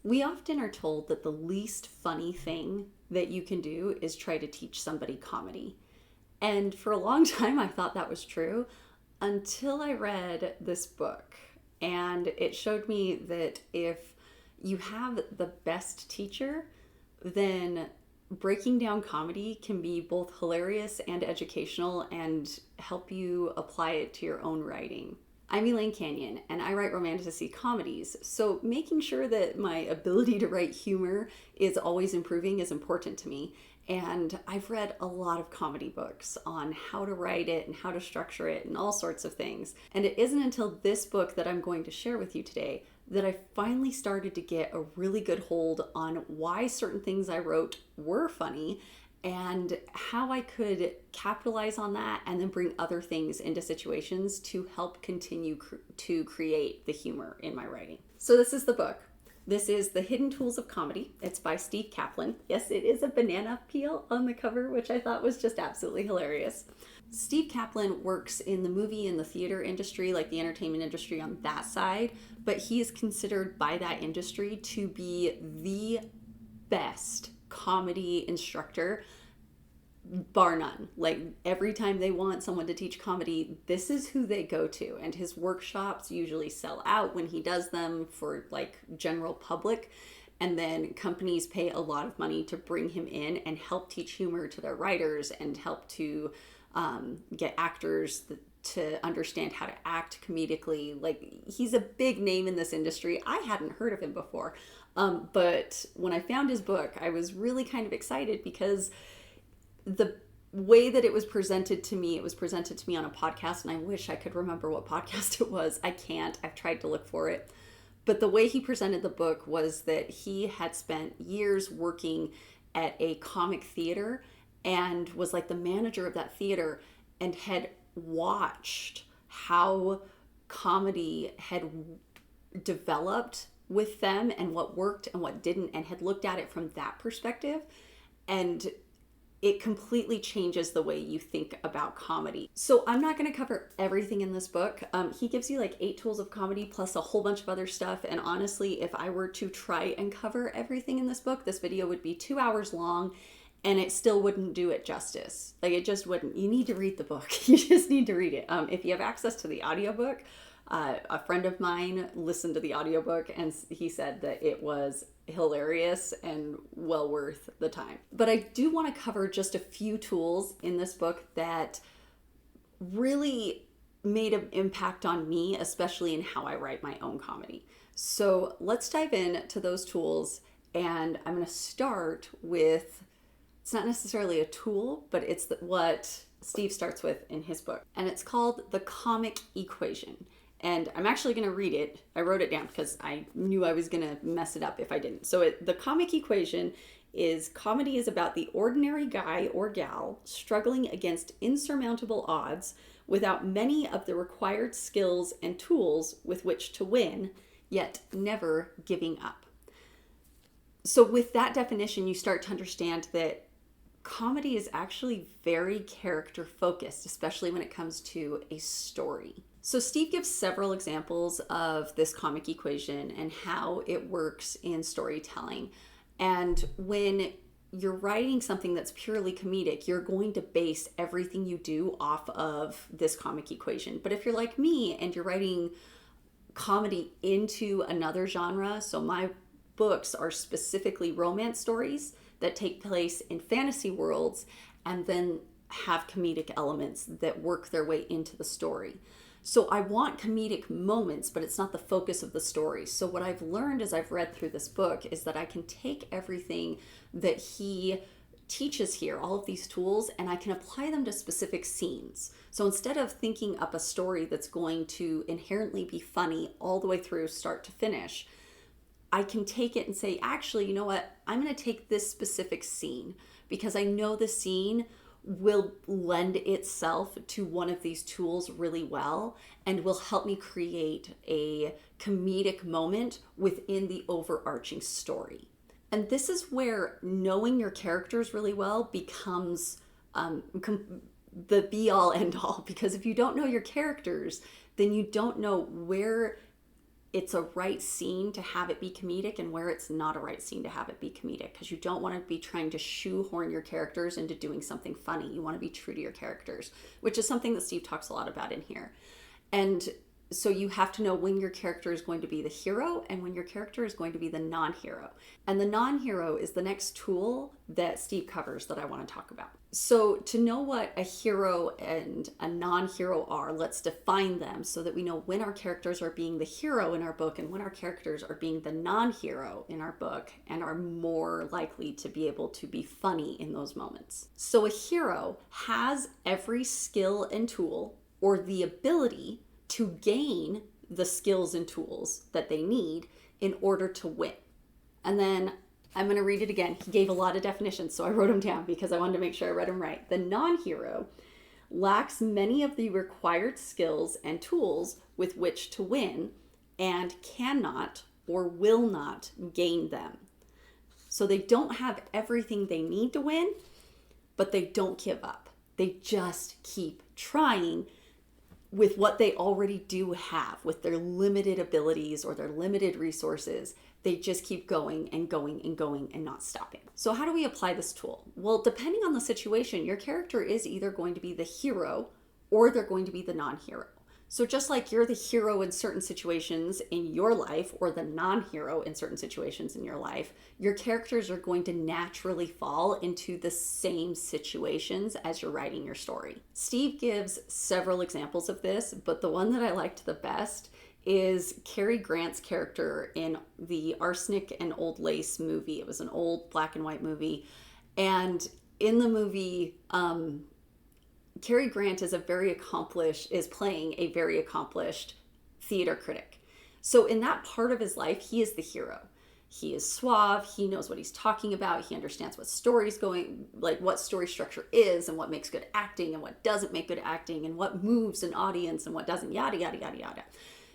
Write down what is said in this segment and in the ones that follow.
We often are told that the least funny thing that you can do is try to teach somebody comedy. And for a long time, I thought that was true until I read this book. And it showed me that if you have the best teacher, then breaking down comedy can be both hilarious and educational and help you apply it to your own writing. I'm Elaine Canyon, and I write romantasy comedies, so making sure that my ability to write humor is always improving is important to me. And I've read a lot of comedy books on how to write it and how to structure it and all sorts of things. And it isn't until this book that I'm going to share with you today that I finally started to get a really good hold on why certain things I wrote were funny and how I could capitalize on that and then bring other things into situations to help continue to create the humor in my writing. So this is the book. This is The Hidden Tools of Comedy. It's by Steve Kaplan. Yes, it is a banana peel on the cover, which I thought was just absolutely hilarious. Steve Kaplan works in the movie and the theater industry, like the entertainment industry on that side, but he is considered by that industry to be the best comedy instructor, bar none. Like every time they want someone to teach comedy, this is who they go to. And his workshops usually sell out when he does them for like general public. And then companies pay a lot of money to bring him in and help teach humor to their writers and help to get actors to understand how to act comedically. Like he's a big name in this industry. I hadn't heard of him before. But when I found his book, I was really kind of excited because the way that it was presented to me on a podcast, and I wish I could remember what podcast it was. I can't. I've tried to look for it. But the way he presented the book was that he had spent years working at a comic theater and was like the manager of that theater and had watched how comedy had developed with them and what worked and what didn't, and had looked at it from that perspective. And it completely changes the way you think about comedy. So I'm not going to cover everything in this book. He gives you like 8 tools of comedy plus a whole bunch of other stuff. And honestly, if I were to try and cover everything in this book, this video would be 2 hours long and it still wouldn't do it justice. Like it just wouldn't. You need to read the book. You just need to read it. If you have access to the audiobook, a friend of mine listened to the audiobook and he said that it was hilarious and well worth the time. But I do want to cover just a few tools in this book that really made an impact on me, especially in how I write my own comedy. So let's dive into those tools, and I'm going to start with, it's not necessarily a tool, but it's what Steve starts with in his book, and it's called the comic equation. And I'm actually going to read it. I wrote it down because I knew I was going to mess it up if I didn't. So the comic equation is comedy is about the ordinary guy or gal struggling against insurmountable odds without many of the required skills and tools with which to win, yet never giving up. So with that definition, you start to understand that comedy is actually very character focused, especially when it comes to a story. So Steve gives several examples of this comic equation and how it works in storytelling. And when you're writing something that's purely comedic, you're going to base everything you do off of this comic equation. But if you're like me and you're writing comedy into another genre, so my books are specifically romance stories that take place in fantasy worlds and then have comedic elements that work their way into the story. So I want comedic moments, but it's not the focus of the story. So what I've learned as I've read through this book is that I can take everything that he teaches here, all of these tools, and I can apply them to specific scenes. So instead of thinking up a story that's going to inherently be funny all the way through start to finish, I can take it and say, actually, you know what? I'm going to take this specific scene because I know the scene will lend itself to one of these tools really well and will help me create a comedic moment within the overarching story. And this is where knowing your characters really well becomes the be all end all, because if you don't know your characters, then you don't know where it's a right scene to have it be comedic and where it's not a right scene to have it be comedic, because you don't want to be trying to shoehorn your characters into doing something funny. You want to be true to your characters, which is something that Steve talks a lot about in here. And so you have to know when your character is going to be the hero and when your character is going to be the non-hero. And the non-hero is the next tool that Steve covers that I want to talk about. So to know what a hero and a non-hero are, let's define them so that we know when our characters are being the hero in our book and when our characters are being the non-hero in our book and are more likely to be able to be funny in those moments. So a hero has every skill and tool, or the ability to gain the skills and tools that they need in order to win. And then I'm going to read it again. He gave a lot of definitions, so I wrote them down because I wanted to make sure I read them right. The non-hero lacks many of the required skills and tools with which to win and cannot or will not gain them. So they don't have everything they need to win, but they don't give up. They just keep trying with what they already do have, with their limited abilities or their limited resources. They just keep going and going and going and not stopping. So how do we apply this tool? Well, depending on the situation, your character is either going to be the hero or they're going to be the non-hero. So just like you're the hero in certain situations in your life or the non-hero in certain situations in your life, your characters are going to naturally fall into the same situations as you're writing your story. Steve gives several examples of this, but the one that I liked the best is Cary Grant's character in the Arsenic and Old Lace movie. It was an old black and white movie. And in the movie, Cary Grant is playing a very accomplished theater critic. So in that part of his life, he is the hero. He is suave. He knows what he's talking about. He understands what story's going, like what story structure is and what makes good acting and what doesn't make good acting and what moves an audience and what doesn't, yada, yada, yada, yada.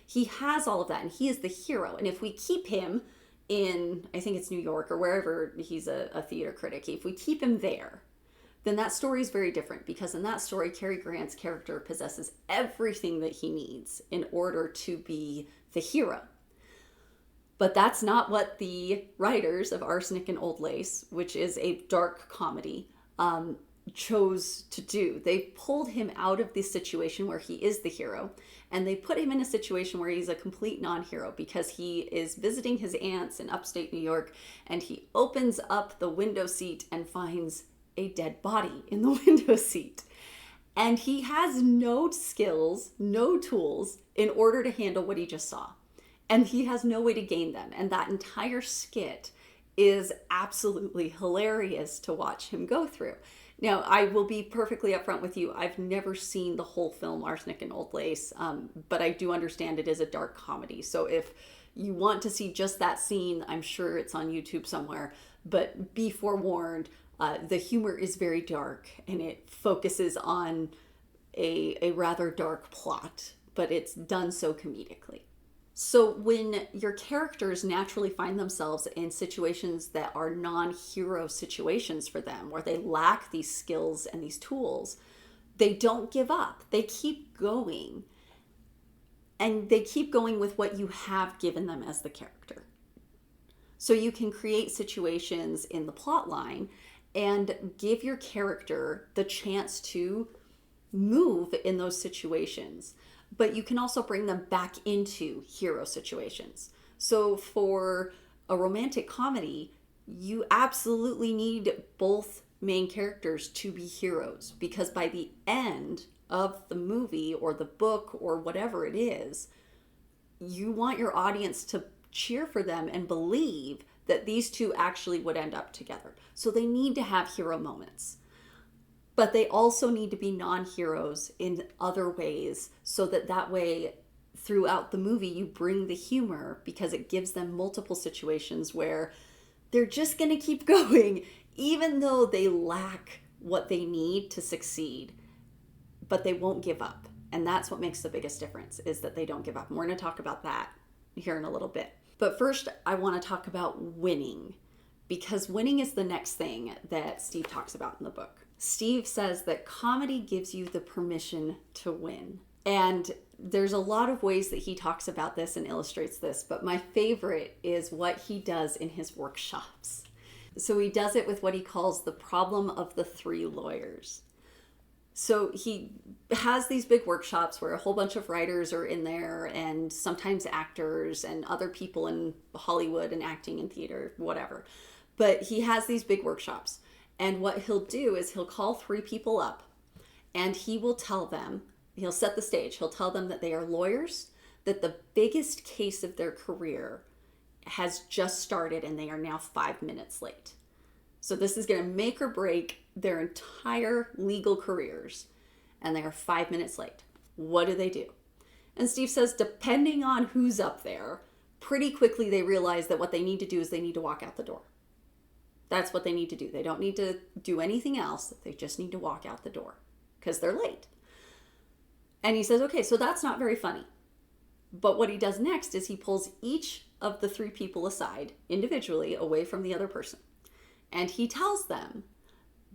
He has all of that and he is the hero. And if we keep him in, I think it's New York or wherever he's a theater critic, if we keep him there, then that story is very different, because in that story, Cary Grant's character possesses everything that he needs in order to be the hero. But that's not what the writers of Arsenic and Old Lace, which is a dark comedy, chose to do. They pulled him out of the situation where he is the hero, and they put him in a situation where he's a complete non-hero because he is visiting his aunts in upstate New York, and he opens up the window seat and finds a dead body in the window seat. And he has no skills, no tools in order to handle what he just saw. And he has no way to gain them. And that entire skit is absolutely hilarious to watch him go through. Now, I will be perfectly upfront with you. I've never seen the whole film Arsenic and Old Lace, but I do understand it is a dark comedy. So if you want to see just that scene, I'm sure it's on YouTube somewhere. But be forewarned, the humor is very dark and it focuses on a rather dark plot, but it's done so comedically. So when your characters naturally find themselves in situations that are non-hero situations for them, where they lack these skills and these tools, they don't give up. They keep going. And they keep going with what you have given them as the character. So you can create situations in the plot line and give your character the chance to move in those situations. But you can also bring them back into hero situations. So for a romantic comedy, you absolutely need both main characters to be heroes, because by the end of the movie or the book or whatever it is, you want your audience to cheer for them and believe that these two actually would end up together. So they need to have hero moments. But they also need to be non-heroes in other ways, so that way throughout the movie you bring the humor, because it gives them multiple situations where they're just going to keep going even though they lack what they need to succeed, but they won't give up. And that's what makes the biggest difference, is that they don't give up. And we're going to talk about that here in a little bit. But first, I want to talk about winning, because winning is the next thing that Steve talks about in the book. Steve says that comedy gives you the permission to win. And there's a lot of ways that he talks about this and illustrates this, but my favorite is what he does in his workshops. So he does it with what he calls the problem of the three lawyers. So he has these big workshops where a whole bunch of writers are in there, and sometimes actors and other people in Hollywood and acting and theater, whatever. But he has these big workshops. And what he'll do is he'll call three people up, and he will tell them, he'll set the stage. He'll tell them that they are lawyers, that the biggest case of their career has just started and they are now 5 minutes late. So this is going to make or break their entire legal careers, and they are 5 minutes late. What do? And Steve says, depending on who's up there, pretty quickly they realize that what they need to do is they need to walk out the door. That's what they need to do. They don't need to do anything else. They just need to walk out the door because they're late. And he says, okay, so that's not very funny. But what he does next is he pulls each of the three people aside individually away from the other person. And he tells them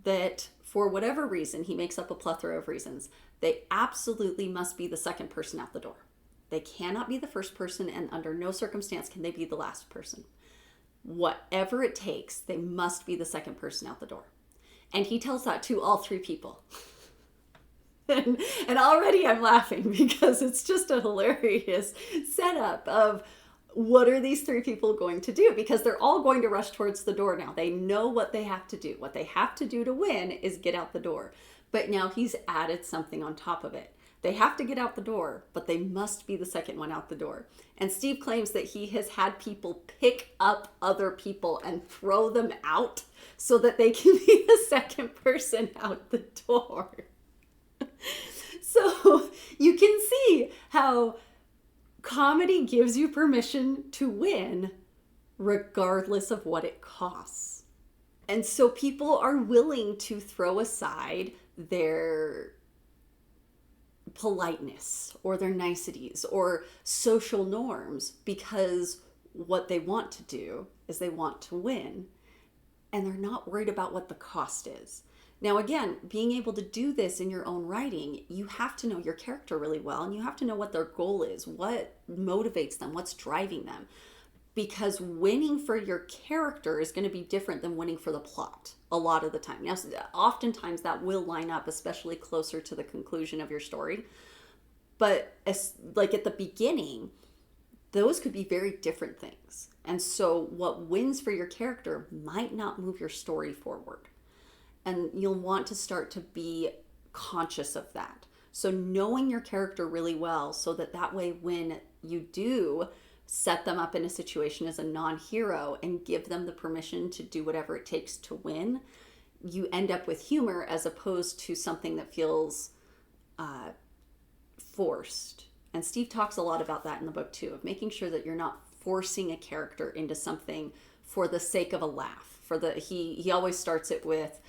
that for whatever reason, he makes up a plethora of reasons, they absolutely must be the second person out the door. They cannot be the first person, and under no circumstance can they be the last person. Whatever it takes, they must be the second person out the door. And he tells that to all three people. And already I'm laughing because it's just a hilarious setup of what are these three people going to do? Because they're all going to rush towards the door now. They know what they have to do. What they have to do to win is get out the door. But now he's added something on top of it. They have to get out the door, but they must be the second one out the door. And Steve claims that he has had people pick up other people and throw them out so that they can be the second person out the door. So you can see how comedy gives you permission to win regardless of what it costs. And so people are willing to throw aside their politeness or their niceties or social norms because what they want to do is they want to win, and they're not worried about what the cost is. Now, again, being able to do this in your own writing, you have to know your character really well, and you have to know what their goal is, what motivates them, what's driving them. Because winning for your character is going to be different than winning for the plot a lot of the time. Now, oftentimes that will line up, especially closer to the conclusion of your story. But like at the beginning, those could be very different things. And so what wins for your character might not move your story forward. And you'll want to start to be conscious of that. So knowing your character really well so that way when you do set them up in a situation as a non-hero and give them the permission to do whatever it takes to win, you end up with humor as opposed to something that feels forced. And Steve talks a lot about that in the book too, of making sure that you're not forcing a character into something for the sake of a laugh. He always starts it with,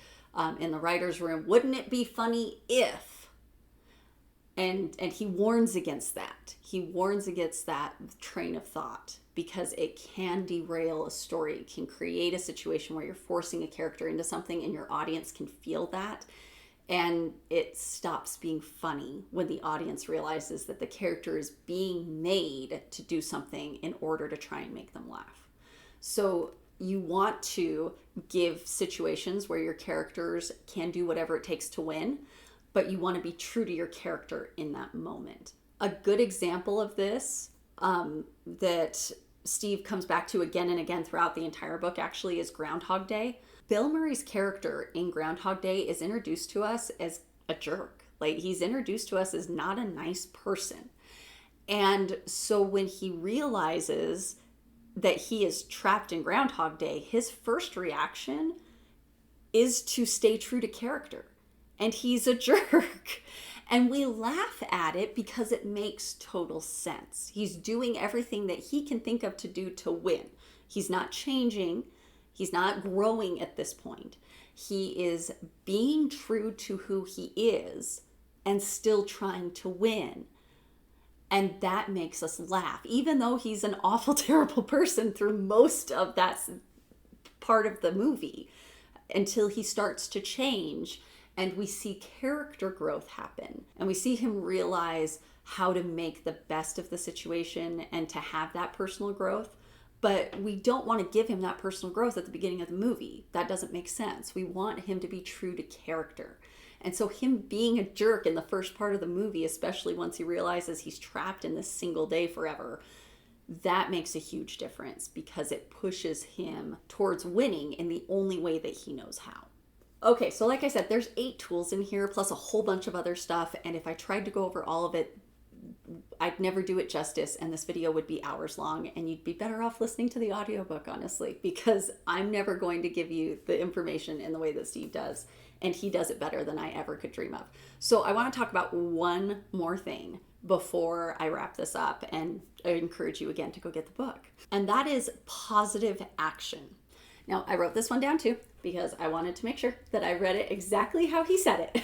in the writer's room, wouldn't it be funny if? And he warns against that. He warns against that train of thought because it can derail a story. It can create a situation where you're forcing a character into something and your audience can feel that. And it stops being funny when the audience realizes that the character is being made to do something in order to try and make them laugh. So you want to give situations where your characters can do whatever it takes to win, but you want to be true to your character in that moment. A good example of this that Steve comes back to again and again throughout the entire book actually is Groundhog Day. Bill Murray's character in Groundhog Day is introduced to us as a jerk. Like, he's introduced to us as not a nice person. And so when he realizes that he is trapped in Groundhog Day, his first reaction is to stay true to character. And he's a jerk. And we laugh at it because it makes total sense. He's doing everything that he can think of to do to win. He's not changing. He's not growing at this point. He is being true to who he is and still trying to win. And that makes us laugh, even though he's an awful, terrible person through most of that part of the movie, until he starts to change and we see character growth happen. And we see him realize how to make the best of the situation and to have that personal growth. But we don't want to give him that personal growth at the beginning of the movie. That doesn't make sense. We want him to be true to character. And so him being a jerk in the first part of the movie, especially once he realizes he's trapped in this single day forever, that makes a huge difference because it pushes him towards winning in the only way that he knows how. Okay, so like I said, there's 8 tools in here plus a whole bunch of other stuff. And if I tried to go over all of it, I'd never do it justice, and this video would be hours long, and you'd be better off listening to the audiobook, honestly, because I'm never going to give you the information in the way that Steve does, and he does it better than I ever could dream of. So I want to talk about one more thing before I wrap this up, and I encourage you again to go get the book, and that is positive action. Now, I wrote this one down too because I wanted to make sure that I read it exactly how he said it.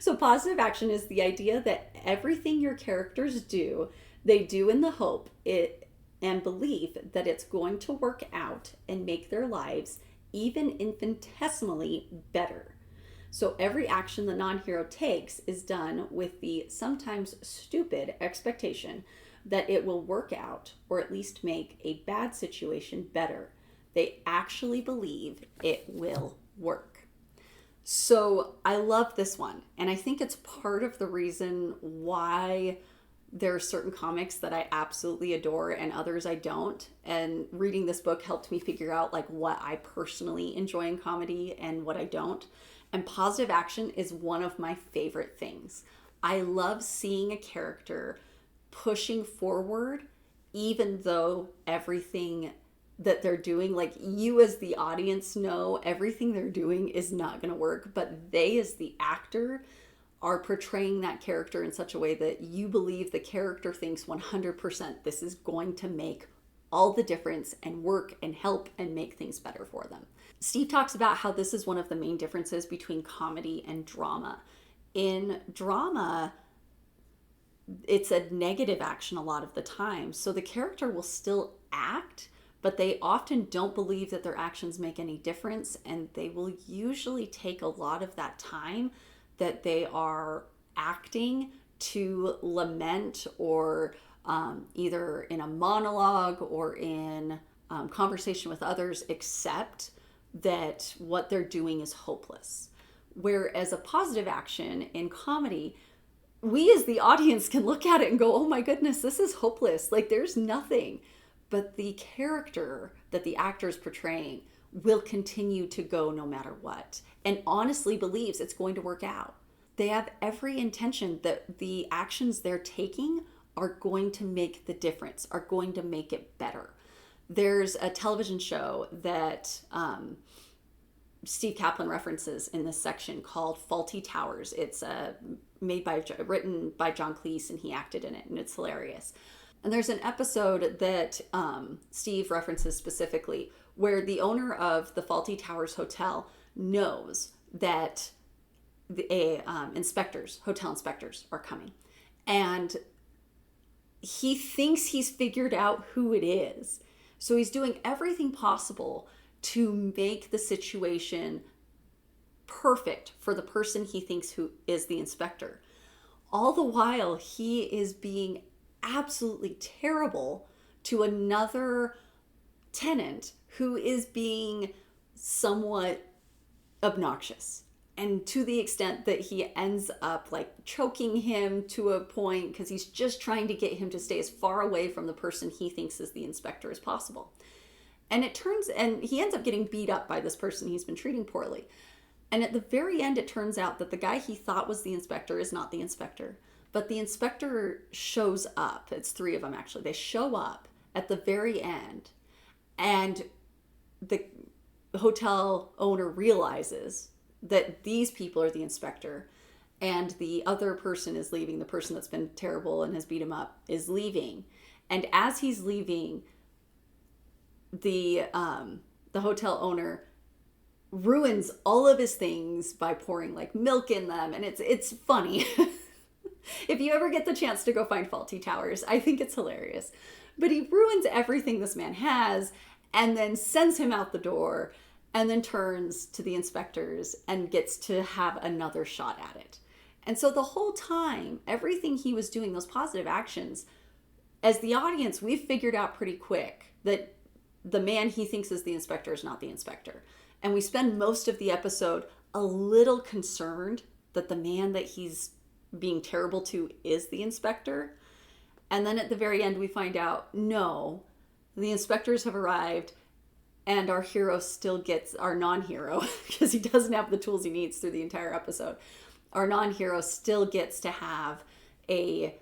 So positive action is the idea that everything your characters do, they do in the hope and belief that it's going to work out and make their lives even infinitesimally better. So every action the non-hero takes is done with the sometimes stupid expectation that it will work out or at least make a bad situation better. They actually believe it will work. So I love this one, and I think it's part of the reason why there are certain comics that I absolutely adore and others I don't. And reading this book helped me figure out like what I personally enjoy in comedy and what I don't. And positive action is one of my favorite things. I love seeing a character pushing forward even though everything that they're doing, like you as the audience know everything they're doing is not going to work, but they as the actor are portraying that character in such a way that you believe the character thinks 100% this is going to make all the difference and work and help and make things better for them. Steve talks about how this is one of the main differences between comedy and drama. In drama, it's a negative action a lot of the time, so the character will still act, but they often don't believe that their actions make any difference, and they will usually take a lot of that time that they are acting to lament or either in a monologue or in conversation with others accept that what they're doing is hopeless. Whereas a positive action in comedy, we as the audience can look at it and go, oh my goodness, this is hopeless. Like there's nothing. But the character that the actor is portraying will continue to go no matter what, and honestly believes it's going to work out. They have every intention that the actions they're taking are going to make the difference, are going to make it better. There's a television show that Steve Kaplan references in this section called Fawlty Towers. It's written by John Cleese, and he acted in it, and it's hilarious. And there's an episode that Steve references specifically where the owner of the Fawlty Towers Hotel knows that the hotel inspectors are coming. And he thinks he's figured out who it is. So he's doing everything possible to make the situation perfect for the person he thinks who is the inspector. All the while, he is being absolutely terrible to another tenant who is being somewhat obnoxious, and to the extent that he ends up like choking him to a point because he's just trying to get him to stay as far away from the person he thinks is the inspector as possible. And he ends up getting beat up by this person he's been treating poorly. And at the very end, it turns out that the guy he thought was the inspector is not the inspector. But the inspector shows up. It's 3 of them, actually. They show up at the very end. And the hotel owner realizes that these people are the inspector. And the other person is leaving. The person that's been terrible and has beat him up is leaving. And as he's leaving, the hotel owner ruins all of his things by pouring like milk in them. And it's funny. If you ever get the chance to go find Fawlty Towers, I think it's hilarious. But he ruins everything this man has and then sends him out the door and then turns to the inspectors and gets to have another shot at it. And so the whole time, everything he was doing, those positive actions, as the audience, we've figured out pretty quick that the man he thinks is the inspector is not the inspector. And we spend most of the episode a little concerned that the man that he's being terrible to is the inspector. And then at the very end, we find out, no, the inspectors have arrived and our hero still gets, our non-hero, because he doesn't have the tools he needs through the entire episode, our non-hero still gets to have a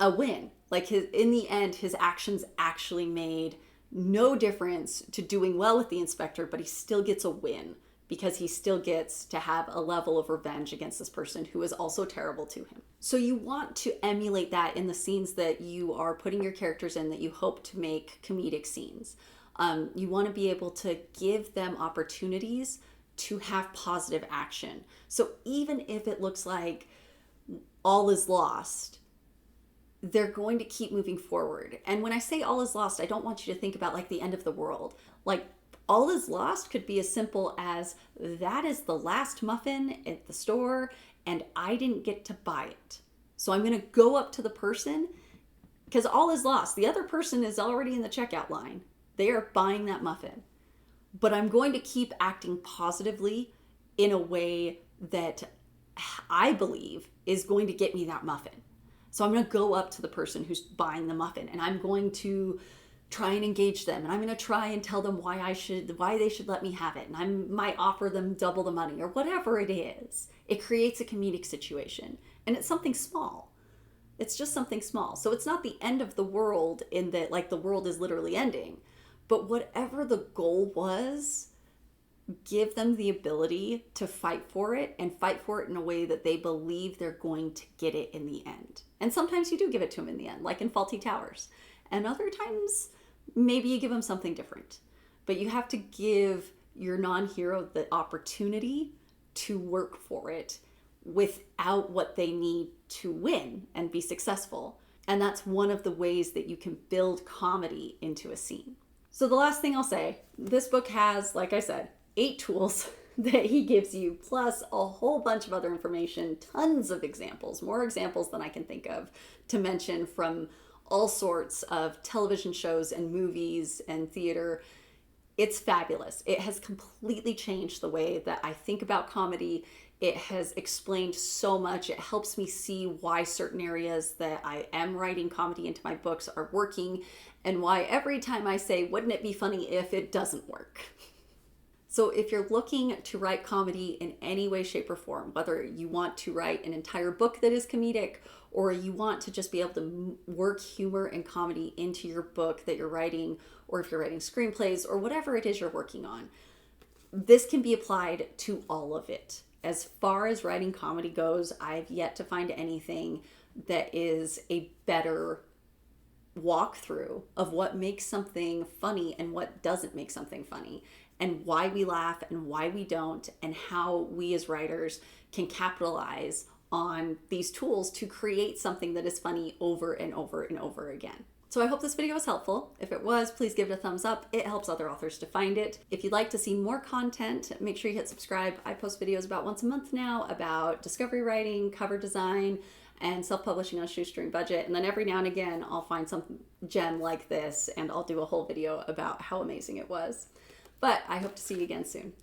win. Like in the end, his actions actually made no difference to doing well with the inspector, but he still gets a win because he still gets to have a level of revenge against this person who is also terrible to him. So you want to emulate that in the scenes that you are putting your characters in that you hope to make comedic scenes. You want to be able to give them opportunities to have positive action. So even if it looks like all is lost, they're going to keep moving forward. And when I say all is lost, I don't want you to think about like the end of the world. Like all is lost could be as simple as that is the last muffin at the store and I didn't get to buy it. So I'm going to go up to the person because all is lost. The other person is already in the checkout line. They are buying that muffin. But I'm going to keep acting positively in a way that I believe is going to get me that muffin. So I'm going to go up to the person who's buying the muffin and I'm going to try and engage them. And I'm going to try and tell them why they should let me have it. And I might offer them double the money or whatever it is. It creates a comedic situation and it's something small. It's just something small. So it's not the end of the world in that like the world is literally ending, but whatever the goal was, give them the ability to fight for it and fight for it in a way that they believe they're going to get it in the end. And sometimes you do give it to them in the end, like in Faulty Towers. And other times, maybe you give them something different. But you have to give your non-hero the opportunity to work for it without what they need to win and be successful. And that's one of the ways that you can build comedy into a scene. So the last thing I'll say, this book has, like I said, 8 tools that he gives you, plus a whole bunch of other information, tons of examples, more examples than I can think of to mention from all sorts of television shows and movies and theater. It's fabulous. It has completely changed the way that I think about comedy. It has explained so much. It helps me see why certain areas that I am writing comedy into my books are working and why every time I say, wouldn't it be funny if, it doesn't work. So if you're looking to write comedy in any way, shape, or form, whether you want to write an entire book that is comedic or you want to just be able to work humor and comedy into your book that you're writing, or if you're writing screenplays or whatever it is you're working on, this can be applied to all of it. As far as writing comedy goes, I've yet to find anything that is a better walkthrough of what makes something funny and what doesn't make something funny, and why we laugh and why we don't, and how we as writers can capitalize on these tools to create something that is funny over and over and over again. So I hope this video was helpful. If it was, please give it a thumbs up. It helps other authors to find it. If you'd like to see more content, make sure you hit subscribe. I post videos about once a month now about discovery writing, cover design, and self-publishing on a shoestring budget. And then every now and again, I'll find some gem like this and I'll do a whole video about how amazing it was. But I hope to see you again soon.